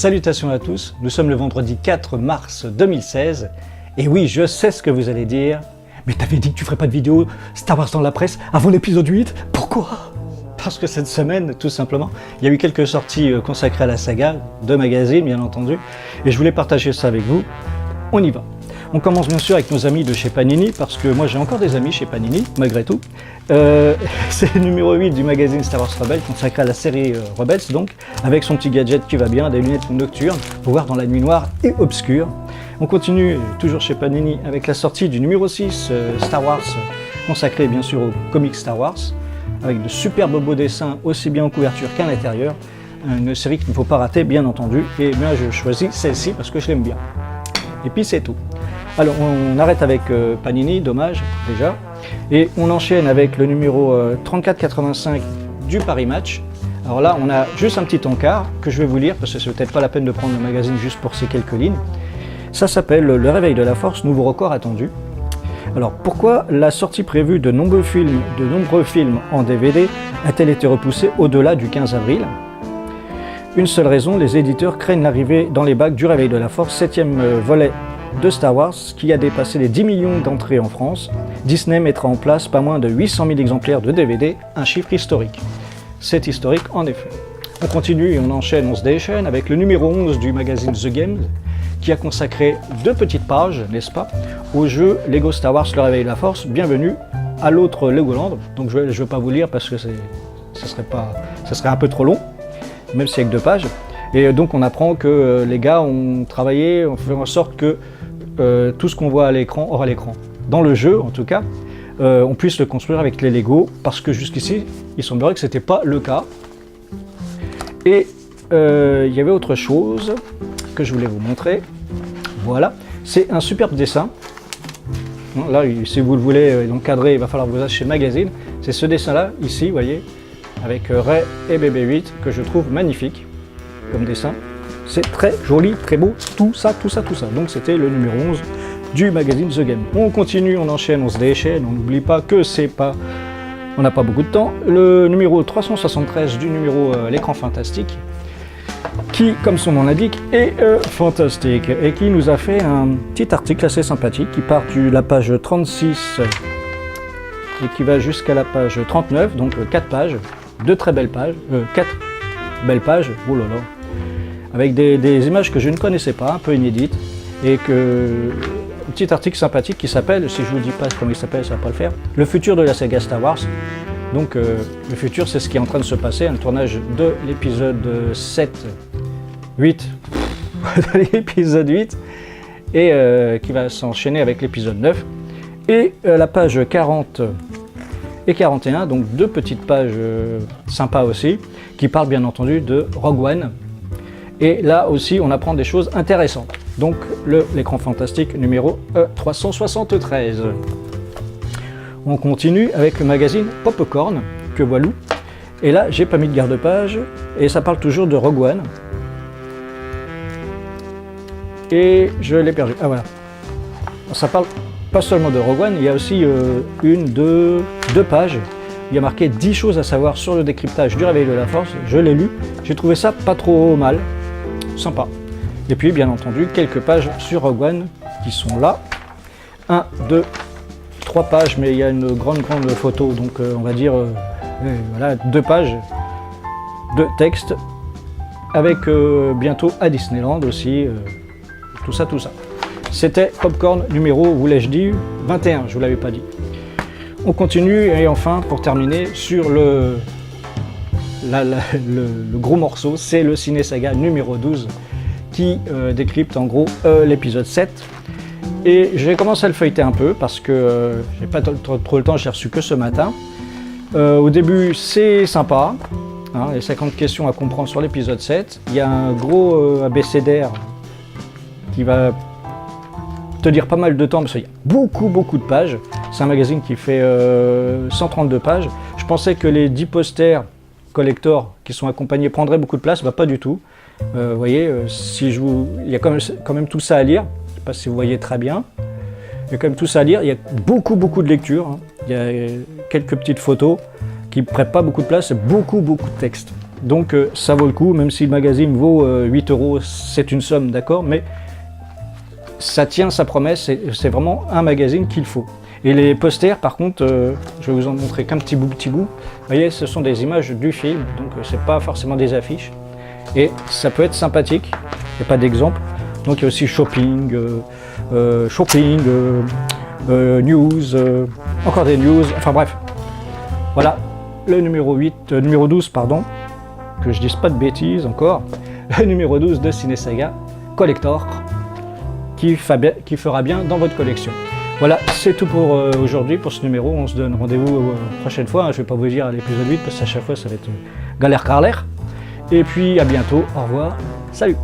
Salutations à tous, nous sommes le vendredi 4 mars 2016 et oui, je sais ce que vous allez dire, mais t'avais dit que tu ferais pas de vidéo Star Wars dans la presse avant l'épisode 8, pourquoi? Parce que cette semaine, tout simplement, il y a eu quelques sorties consacrées à la saga, de magazines bien entendu, et je voulais partager ça avec vous. On y va. On commence bien sûr avec nos amis de chez Panini, parce que moi j'ai encore des amis chez Panini, malgré tout. C'est le numéro 8 du magazine Star Wars Rebels, consacré à la série Rebels donc, avec son petit gadget qui va bien, des lunettes nocturnes, pour voir dans la nuit noire et obscure. On continue toujours chez Panini avec la sortie du numéro 6 Star Wars, consacré bien sûr au comics Star Wars, avec de superbes beaux dessins, aussi bien en couverture qu'à l'intérieur. Une série qu'il ne faut pas rater, bien entendu, et moi je choisis celle-ci parce que je l'aime bien. Et puis c'est tout. Alors on arrête avec Panini, dommage déjà, et on enchaîne avec le numéro 3485 du Paris Match. Alors là on a juste un petit encart que je vais vous lire parce que c'est peut-être pas la peine de prendre le magazine juste pour ces quelques lignes. Ça s'appelle Le Réveil de la Force, nouveau record attendu. Alors pourquoi la sortie prévue de nombreux films en DVD a-t-elle été repoussée au-delà du 15 avril? Une seule raison, les éditeurs craignent l'arrivée dans les bacs du Réveil de la Force, 7e volet de Star Wars, qui a dépassé les 10 millions d'entrées en France. Disney mettra en place pas moins de 800 000 exemplaires de DVD, un chiffre historique. C'est historique en effet. On continue et on enchaîne, on se déchaîne avec le numéro 11 du magazine The Game, qui a consacré 2 petites pages, n'est-ce pas, au jeu Lego Star Wars Le Réveil de la Force. Bienvenue à l'autre Legoland. Donc je ne vais pas vous lire parce que ça serait un peu trop long, même si avec 2 pages. Et donc on apprend que les gars ont travaillé, ont fait en sorte que tout ce qu'on voit à l'écran, dans le jeu en tout cas, on puisse le construire avec les Lego, parce que jusqu'ici, il semblerait que ce n'était pas le cas. Et il y avait autre chose que je voulais vous montrer. Voilà, c'est un superbe dessin. Là, si vous le voulez encadrer, il va falloir vous acheter le magazine. C'est ce dessin-là, ici, vous voyez, avec Rey et BB-8, que je trouve magnifique comme dessin. C'est très joli, très beau, tout ça. Donc c'était le numéro 11 du magazine The Game. On continue, on enchaîne, on se déchaîne, on n'oublie pas que on n'a pas beaucoup de temps. Le numéro 373 du numéro L'écran fantastique, qui, comme son nom l'indique, est fantastique, et qui nous a fait un petit article assez sympathique, qui part de la page 36 et qui va jusqu'à la page 39, donc 4 pages, 2 très belles pages, 4 belles pages, oh là là, avec des images que je ne connaissais pas, un peu inédites, et un petit article sympathique qui s'appelle, si je vous dis pas comment il s'appelle, ça va pas le faire, Le futur de la saga Star Wars. Donc le futur, c'est ce qui est en train de se passer, le tournage de l'épisode 8, l'épisode 8, et qui va s'enchaîner avec l'épisode 9. Et la page 40 et 41, donc 2 petites pages sympas aussi, qui parlent bien entendu de Rogue One. Et là aussi, on apprend des choses intéressantes. Donc l'écran fantastique numéro 373. On continue avec le magazine Popcorn, que voilà. Et là, j'ai pas mis de garde-page, et ça parle toujours de Rogue One. Et je l'ai perdu. Ah voilà. Ça parle pas seulement de Rogue One, il y a aussi 2 pages. Il y a marqué 10 choses à savoir sur le décryptage du Réveil de la Force. Je l'ai lu, j'ai trouvé ça pas trop mal, sympa. Et puis, bien entendu, quelques pages sur Rogue One qui sont là. 1, 2, 3 pages, mais il y a une grande photo, donc on va dire voilà, 2 pages de texte avec bientôt à Disneyland aussi, tout ça. C'était Popcorn numéro, vous l'ai-je dit, 21, je vous l'avais pas dit. On continue, et enfin, pour terminer, sur le gros morceau, c'est le Ciné Saga numéro 12, qui décrypte en gros l'épisode 7. Et j'ai commencé à le feuilleter un peu parce que j'ai pas trop le temps, je l'ai reçu que ce matin. Au début, c'est sympa, hein, les 50 questions à comprendre sur l'épisode 7. Il y a un gros abécédaire qui va te dire pas mal de temps parce qu'il y a beaucoup de pages. C'est un magazine qui fait 132 pages. Je pensais que les 10 posters collector qui sont accompagnés prendraient beaucoup de place, bah pas du tout. Vous voyez, il y a quand même tout ça à lire. Je ne sais pas si vous voyez très bien. Il y a quand même tout ça à lire. Il y a beaucoup de lectures. Hein. Il y a quelques petites photos qui ne prennent pas beaucoup de place et beaucoup de texte. Donc ça vaut le coup, même si le magazine vaut 8 euros, c'est une somme, d'accord, mais ça tient sa promesse, c'est vraiment un magazine qu'il faut. Et les posters, par contre, je vais vous en montrer qu'un petit bout. Vous voyez, ce sont des images du film, donc c'est pas forcément des affiches. Et ça peut être sympathique, il n'y a pas d'exemple. Donc il y a aussi shopping, news, encore des news, enfin bref. Voilà, le numéro 12, pardon, que je dise pas de bêtises encore, le numéro 12 de Ciné-Saga Collector, qui fera bien dans votre collection. Voilà, c'est tout pour aujourd'hui, pour ce numéro. On se donne rendez-vous prochaine fois. Je ne vais pas vous dire à l'épisode 8, parce qu'à chaque fois, ça va être galère carlaire. Et puis, à bientôt. Au revoir. Salut!